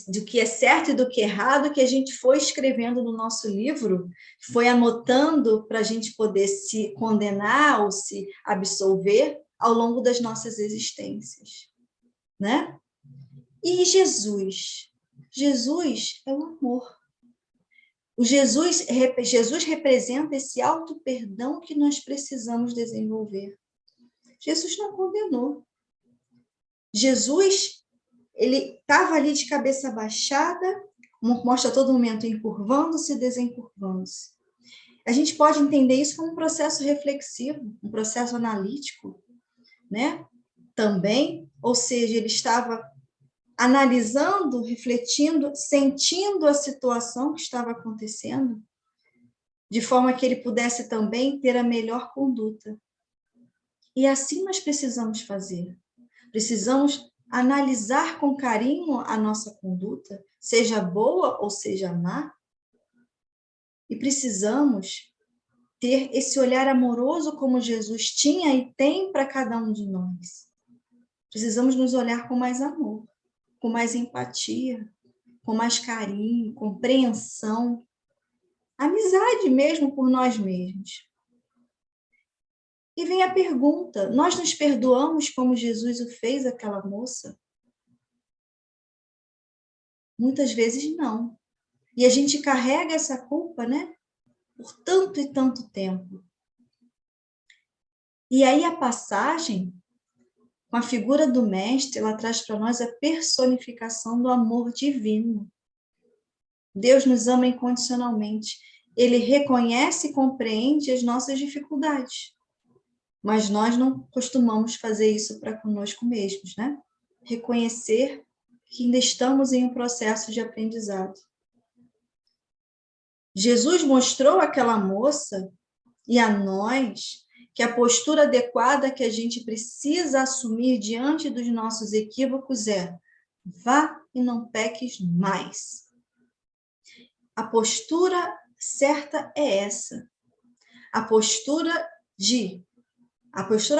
do que é certo e do que é errado que a gente foi escrevendo no nosso livro, foi anotando para a gente poder se condenar ou se absolver ao longo das nossas existências, né? E Jesus é o amor. Jesus representa esse auto-perdão que nós precisamos desenvolver. Jesus não condenou. Jesus, ele estava ali de cabeça baixada, mostra a todo momento encurvando-se e desencurvando-se. A gente pode entender isso como um processo reflexivo, um processo analítico, né? Também, ou seja, ele estava analisando, refletindo, sentindo a situação que estava acontecendo, de forma que ele pudesse também ter a melhor conduta. E assim nós precisamos fazer. Precisamos analisar com carinho a nossa conduta, seja boa ou seja má, E precisamos ter esse olhar amoroso como Jesus tinha e tem para cada um de nós. Precisamos nos olhar com mais amor, com mais empatia, com mais carinho, compreensão, amizade mesmo por nós mesmos. E vem a pergunta, nós nos perdoamos como Jesus o fez àquela moça? Muitas vezes não. E a gente carrega essa culpa, né? Por tanto e tanto tempo. E aí a passagem, com a figura do mestre, ela traz para nós a personificação do amor divino. Deus nos ama incondicionalmente. Ele reconhece e compreende as nossas dificuldades. Mas nós não costumamos fazer isso para conosco mesmos, né? Reconhecer que ainda estamos em um processo de aprendizado. Jesus mostrou àquela moça e a nós que a postura adequada que a gente precisa assumir diante dos nossos equívocos é: vá e não peques mais. A postura certa é essa. A postura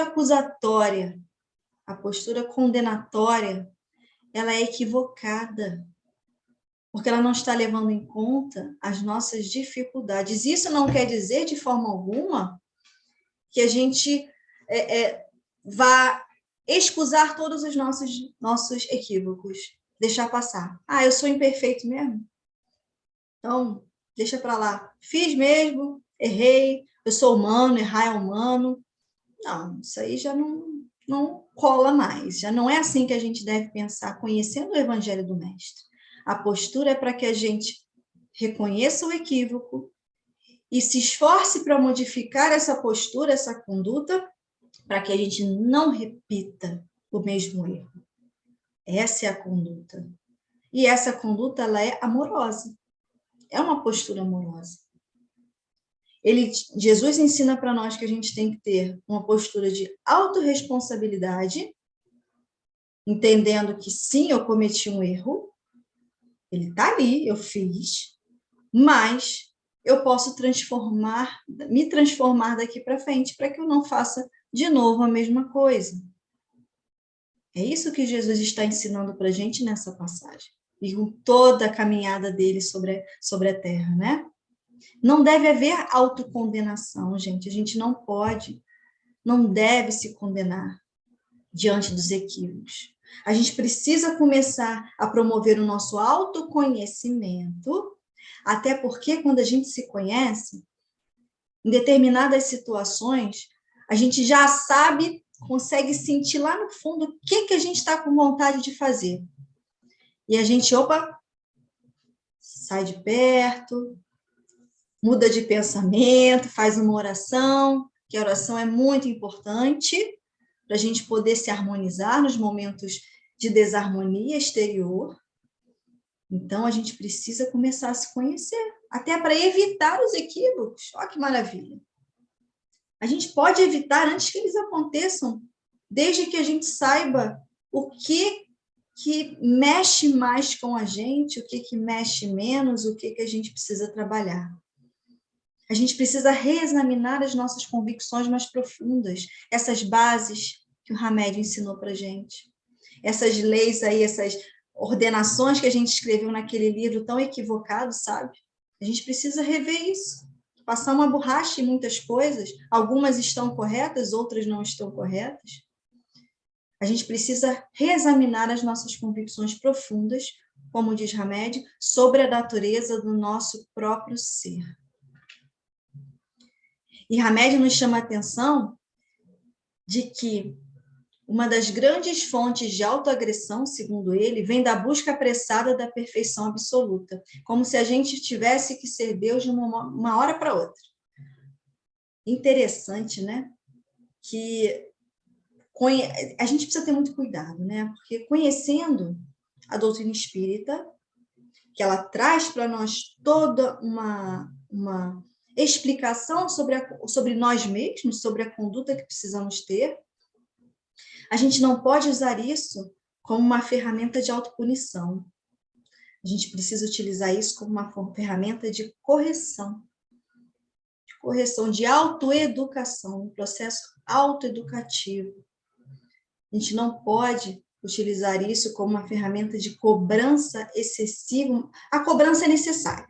acusatória, a postura condenatória, ela é equivocada, porque ela não está levando em conta as nossas dificuldades. Isso não quer dizer, de forma alguma, que a gente vá excusar todos os nossos equívocos, deixar passar. Ah, eu sou imperfeito mesmo? Então, deixa para lá. Fiz mesmo, errei, eu sou humano, errar é humano. Não, isso aí já não cola mais. Já não é assim que a gente deve pensar, conhecendo o Evangelho do Mestre. A postura é para que a gente reconheça o equívoco e se esforce para modificar essa postura, essa conduta, para que a gente não repita o mesmo erro. Essa é a conduta. E essa conduta, ela é amorosa. É uma postura amorosa. Jesus ensina para nós que a gente tem que ter uma postura de autorresponsabilidade, entendendo que sim, eu cometi um erro, ele está ali, eu fiz, mas eu posso me transformar daqui para frente para que eu não faça de novo a mesma coisa. É isso que Jesus está ensinando para a gente nessa passagem, e com toda a caminhada dele sobre a terra, né? Não deve haver autocondenação, gente. A gente não deve se condenar diante dos equívocos. A gente precisa começar a promover o nosso autoconhecimento, até porque quando a gente se conhece, em determinadas situações, a gente já sabe, consegue sentir lá no fundo o que a gente está com vontade de fazer. E a gente, sai de perto, muda de pensamento, faz uma oração, que a oração é muito importante para a gente poder se harmonizar nos momentos de desarmonia exterior. Então, a gente precisa começar a se conhecer, até para evitar os equívocos. Olha que maravilha. A gente pode evitar antes que eles aconteçam, desde que a gente saiba o que mexe mais com a gente, o que mexe menos, o que a gente precisa trabalhar. A gente precisa reexaminar as nossas convicções mais profundas, essas bases que o Hamed ensinou para a gente. Essas leis aí, essas ordenações que a gente escreveu naquele livro tão equivocado, sabe? A gente precisa rever isso, passar uma borracha em muitas coisas, algumas estão corretas, outras não estão corretas. A gente precisa reexaminar as nossas convicções profundas, como diz Hamed, sobre a natureza do nosso próprio ser. E Hamed nos chama a atenção de que uma das grandes fontes de autoagressão, segundo ele, vem da busca apressada da perfeição absoluta, como se a gente tivesse que ser Deus de uma hora para outra. Interessante, né? Que a gente precisa ter muito cuidado, né? Porque conhecendo a doutrina espírita, que ela traz para nós toda uma explicação sobre nós mesmos, sobre a conduta que precisamos ter, a gente não pode usar isso como uma ferramenta de autopunição. A gente precisa utilizar isso como uma ferramenta de correção, correção, de autoeducação, um processo autoeducativo. A gente não pode utilizar isso como uma ferramenta de cobrança excessiva. A cobrança é necessária,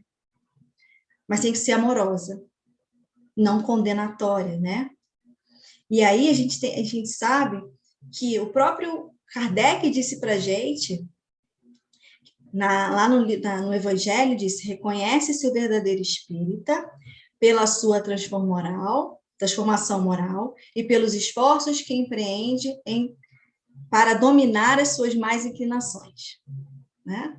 mas tem que ser amorosa, não condenatória, né? E aí a gente sabe que o próprio Kardec disse para a gente, lá no Evangelho, disse: reconhece-se o verdadeiro espírita pela sua transformação moral e pelos esforços que empreende para dominar as suas más inclinações, né?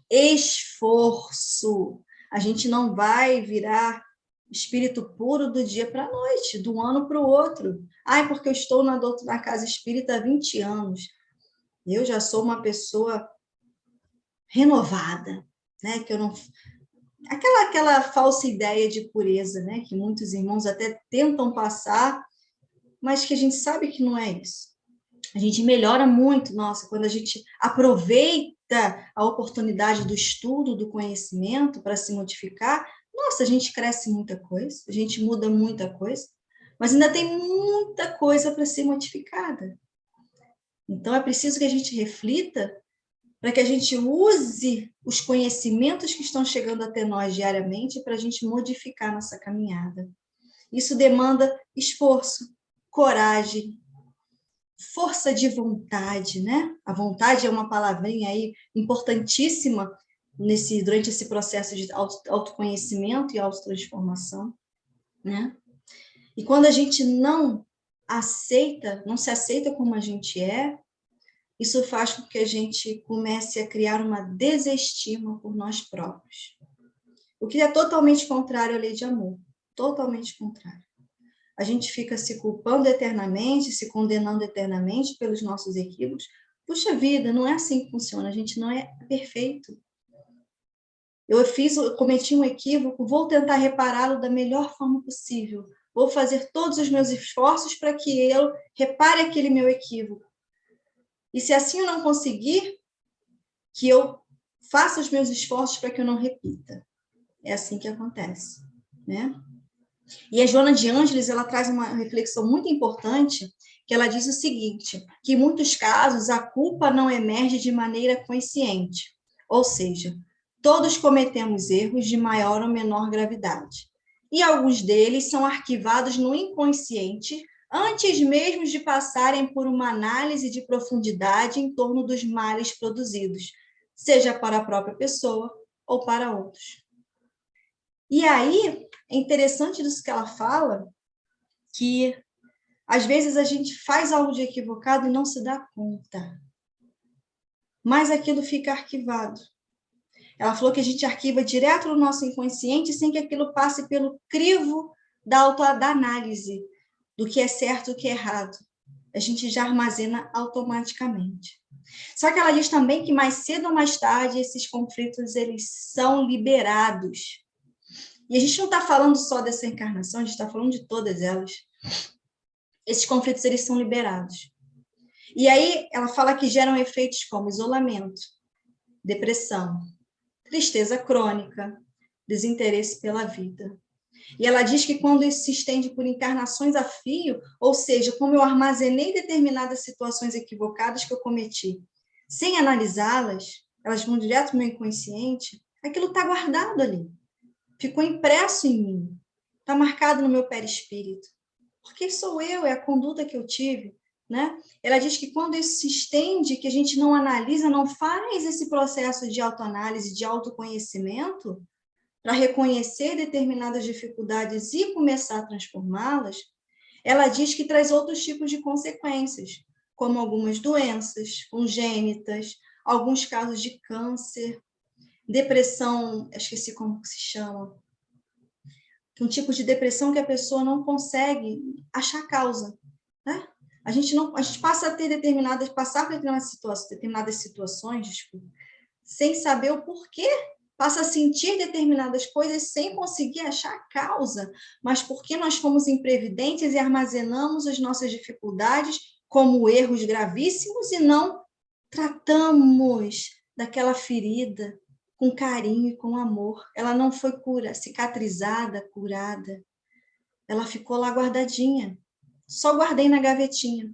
Esforço. A gente não vai virar espírito puro do dia para a noite, do ano para o outro. Ai, porque eu estou na casa espírita há 20 anos. Eu já sou uma pessoa renovada, né? Que eu não... Aquela falsa ideia de pureza, né? Que muitos irmãos até tentam passar, mas que a gente sabe que não é isso. A gente melhora muito, nossa, quando a gente aproveita a oportunidade do estudo, do conhecimento para se modificar, nossa, a gente cresce muita coisa, a gente muda muita coisa, mas ainda tem muita coisa para ser modificada. Então, é preciso que a gente reflita para que a gente use os conhecimentos que estão chegando até nós diariamente para a gente modificar nossa caminhada. Isso demanda esforço, coragem, força de vontade, né? A vontade é uma palavrinha aí importantíssima durante esse processo de autoconhecimento e autotransformação, né? E quando a gente não se aceita como a gente é, isso faz com que a gente comece a criar uma desestima por nós próprios. O que é totalmente contrário à lei de amor, totalmente contrário. A gente fica se culpando eternamente, se condenando eternamente pelos nossos equívocos. Puxa vida, não é assim que funciona, a gente não é perfeito. Eu cometi um equívoco, vou tentar repará-lo da melhor forma possível. Vou fazer todos os meus esforços para que eu repare aquele meu equívoco. E se assim eu não conseguir, que eu faça os meus esforços para que eu não repita. É assim que acontece, né? E a Joana de Ângeles, ela traz uma reflexão muito importante, que ela diz o seguinte, que em muitos casos a culpa não emerge de maneira consciente, ou seja, todos cometemos erros de maior ou menor gravidade, e alguns deles são arquivados no inconsciente antes mesmo de passarem por uma análise de profundidade em torno dos males produzidos, seja para a própria pessoa ou para outros. E aí, é interessante isso que ela fala, que às vezes a gente faz algo de equivocado e não se dá conta, mas aquilo fica arquivado. Ela falou que a gente arquiva direto no nosso inconsciente sem que aquilo passe pelo crivo da análise do que é certo e o que é errado. A gente já armazena automaticamente. Só que ela diz também que mais cedo ou mais tarde esses conflitos eles são liberados. E a gente não está falando só dessa encarnação, a gente está falando de todas elas. Esses conflitos eles são liberados. E aí ela fala que geram efeitos como isolamento, depressão, tristeza crônica, desinteresse pela vida. E ela diz que quando isso se estende por encarnações a fio, ou seja, como eu armazenei determinadas situações equivocadas que eu cometi, sem analisá-las, elas vão direto no meu inconsciente, aquilo está guardado ali. Ficou impresso em mim, está marcado no meu perispírito. Porque sou eu, é a conduta que eu tive, né? Ela diz que quando isso se estende, que a gente não analisa, não faz esse processo de autoanálise, de autoconhecimento, para reconhecer determinadas dificuldades e começar a transformá-las, ela diz que traz outros tipos de consequências, como algumas doenças congênitas, alguns casos de câncer, depressão, esqueci como se chama, um tipo de depressão que a pessoa não consegue achar causa, né? A gente passa a ter passar por determinadas situações, desculpa, sem saber o porquê, passa a sentir determinadas coisas sem conseguir achar a causa, mas porque nós fomos imprevidentes e armazenamos as nossas dificuldades como erros gravíssimos e não tratamos daquela ferida com carinho e com amor. Ela não foi cicatrizada, curada. ela ficou lá guardadinha. Só guardei na gavetinha.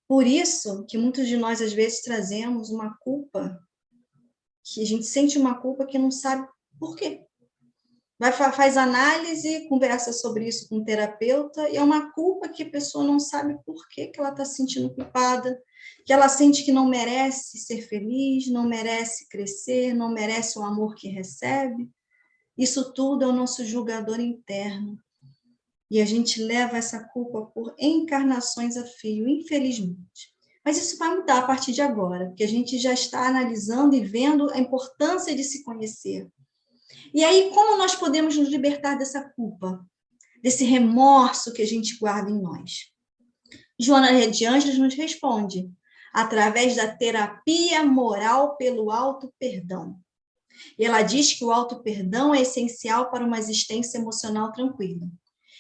Por isso que muitos de nós, às vezes, trazemos uma culpa, que a gente sente uma culpa que não sabe por quê. Faz análise, conversa sobre isso com o terapeuta, e é uma culpa que a pessoa não sabe por que ela está se sentindo culpada, que ela sente que não merece ser feliz, não merece crescer, não merece o amor que recebe. Isso tudo é o nosso julgador interno. E a gente leva essa culpa por encarnações a fio, infelizmente. Mas isso vai mudar a partir de agora, porque a gente já está analisando e vendo a importância de se conhecer. E aí, como nós podemos nos libertar dessa culpa, desse remorso que a gente guarda em nós? Joana de Ângeles nos responde, através da terapia moral pelo auto-perdão. E ela diz que o auto-perdão é essencial para uma existência emocional tranquila.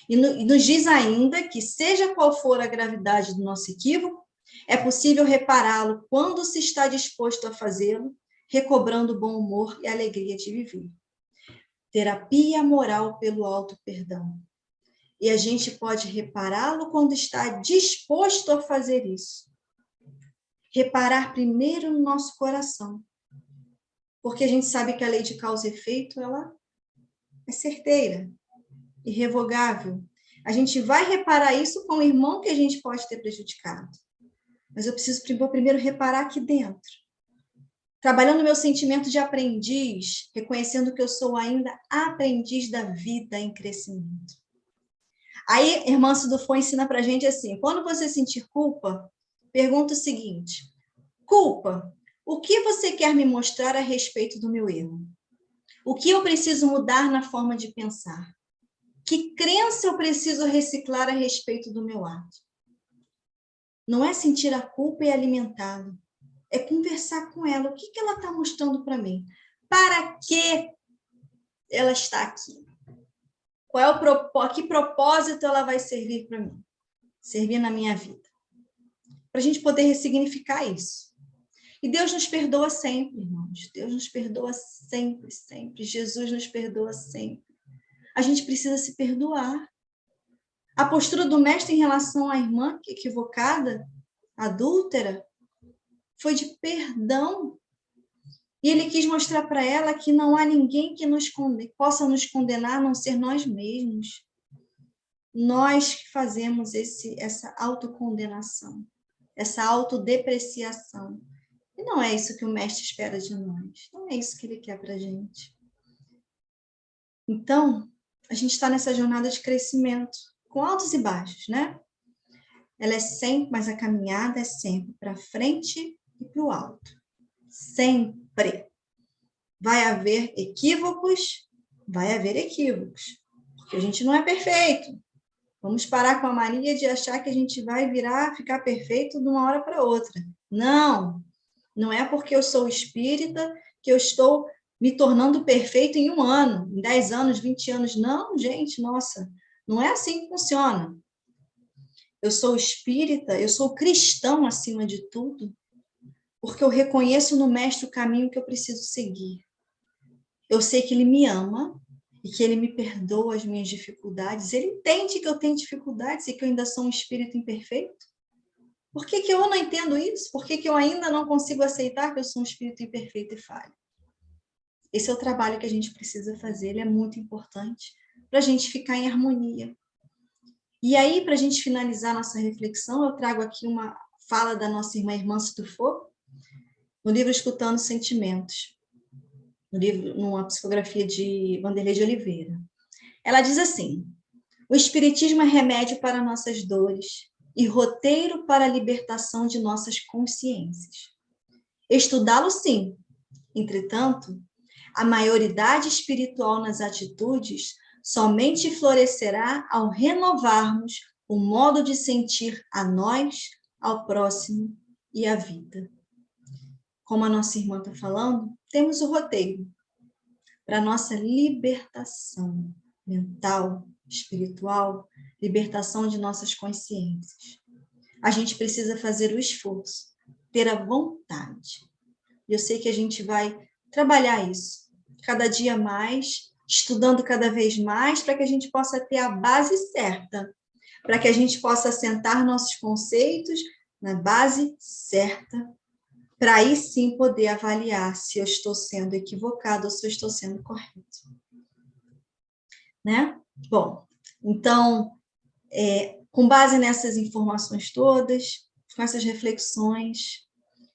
E nos diz ainda que, seja qual for a gravidade do nosso equívoco, é possível repará-lo quando se está disposto a fazê-lo, recobrando o bom humor e a alegria de viver. Terapia moral pelo auto-perdão. E a gente pode repará-lo quando está disposto a fazer isso. Reparar primeiro no nosso coração. Porque a gente sabe que a lei de causa e efeito, ela é certeira, irrevogável. A gente vai reparar isso com o irmão que a gente pode ter prejudicado. Mas eu preciso primeiro reparar aqui dentro. Trabalhando meu sentimento de aprendiz, reconhecendo que eu sou ainda aprendiz da vida em crescimento. Aí, irmã Sudufo ensina pra gente assim, quando você sentir culpa, pergunta o seguinte, culpa, o que você quer me mostrar a respeito do meu erro? O que eu preciso mudar na forma de pensar? Que crença eu preciso reciclar a respeito do meu ato? Não é sentir a culpa e alimentá-la. É conversar com ela. O que ela está mostrando para mim? Para que ela está aqui? Qual é que propósito ela vai servir para mim? Servir na minha vida. Para a gente poder ressignificar isso. E Deus nos perdoa sempre, irmãos. Deus nos perdoa sempre, sempre. Jesus nos perdoa sempre. A gente precisa se perdoar. A postura do mestre em relação à irmã equivocada, adúltera, foi de perdão. E ele quis mostrar para ela que não há ninguém que possa nos condenar a não ser nós mesmos. Nós que fazemos essa autocondenação, essa autodepreciação. E não é isso que o mestre espera de nós. Não é isso que ele quer para a gente. Então, a gente está nessa jornada de crescimento, com altos e baixos, né? Ela é sempre, mas a caminhada é sempre para frente e para o alto. Sempre. Vai haver equívocos, porque a gente não é perfeito. Vamos parar com a mania de achar que a gente vai ficar perfeito de uma hora para outra. Não, não é porque eu sou espírita que eu estou me tornando perfeito em 1 ano, em 10 anos, 20 anos. Não, gente, nossa, não é assim que funciona. Eu sou espírita, eu sou cristão acima de tudo, porque eu reconheço no mestre o caminho que eu preciso seguir. Eu sei que ele me ama e que ele me perdoa as minhas dificuldades. Ele entende que eu tenho dificuldades e que eu ainda sou um espírito imperfeito. Por que eu não entendo isso? Por que eu ainda não consigo aceitar que eu sou um espírito imperfeito e falho? Esse é o trabalho que a gente precisa fazer, ele é muito importante para a gente ficar em harmonia. E aí, para a gente finalizar nossa reflexão, eu trago aqui uma fala da nossa irmã Sudufo, no livro Escutando Sentimentos, numa psicografia de Vanderlei de Oliveira. Ela diz assim, o espiritismo é remédio para nossas dores e roteiro para a libertação de nossas consciências. Estudá-lo, sim. Entretanto, a maioridade espiritual nas atitudes somente florescerá ao renovarmos o modo de sentir a nós, ao próximo e à vida. Como a nossa irmã está falando, temos o roteiro para a nossa libertação mental, espiritual, libertação de nossas consciências. A gente precisa fazer o esforço, ter a vontade. E eu sei que a gente vai trabalhar isso cada dia mais, estudando cada vez mais para que a gente possa ter a base certa, para que a gente possa assentar nossos conceitos na base certa, para aí sim poder avaliar se eu estou sendo equivocado ou se eu estou sendo correto. Né? Bom, então, com base nessas informações todas, com essas reflexões,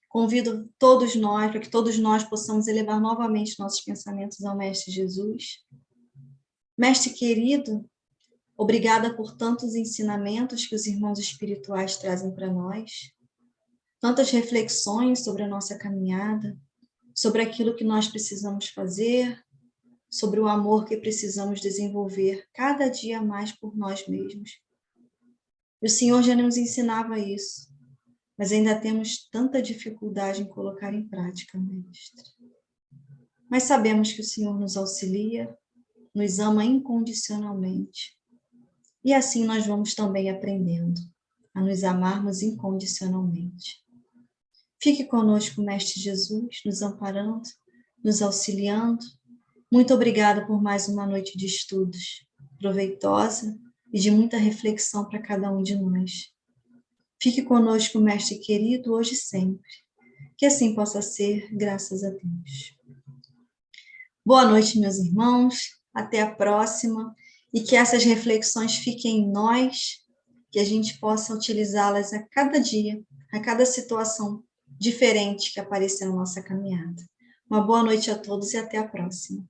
convido todos nós, para que todos nós possamos elevar novamente nossos pensamentos ao Mestre Jesus. Mestre querido, obrigada por tantos ensinamentos que os irmãos espirituais trazem para nós, tantas reflexões sobre a nossa caminhada, sobre aquilo que nós precisamos fazer, sobre o amor que precisamos desenvolver cada dia mais por nós mesmos. O Senhor já nos ensinava isso, mas ainda temos tanta dificuldade em colocar em prática, Mestre. Mas sabemos que o Senhor nos auxilia, nos ama incondicionalmente. E assim nós vamos também aprendendo a nos amarmos incondicionalmente. Fique conosco, Mestre Jesus, nos amparando, nos auxiliando. Muito obrigada por mais uma noite de estudos, proveitosa e de muita reflexão para cada um de nós. Fique conosco, Mestre querido, hoje e sempre. Que assim possa ser, graças a Deus. Boa noite, meus irmãos. Até a próxima. E que essas reflexões fiquem em nós, que a gente possa utilizá-las a cada dia, a cada situação diferente que aparecer na nossa caminhada. Uma boa noite a todos e até a próxima.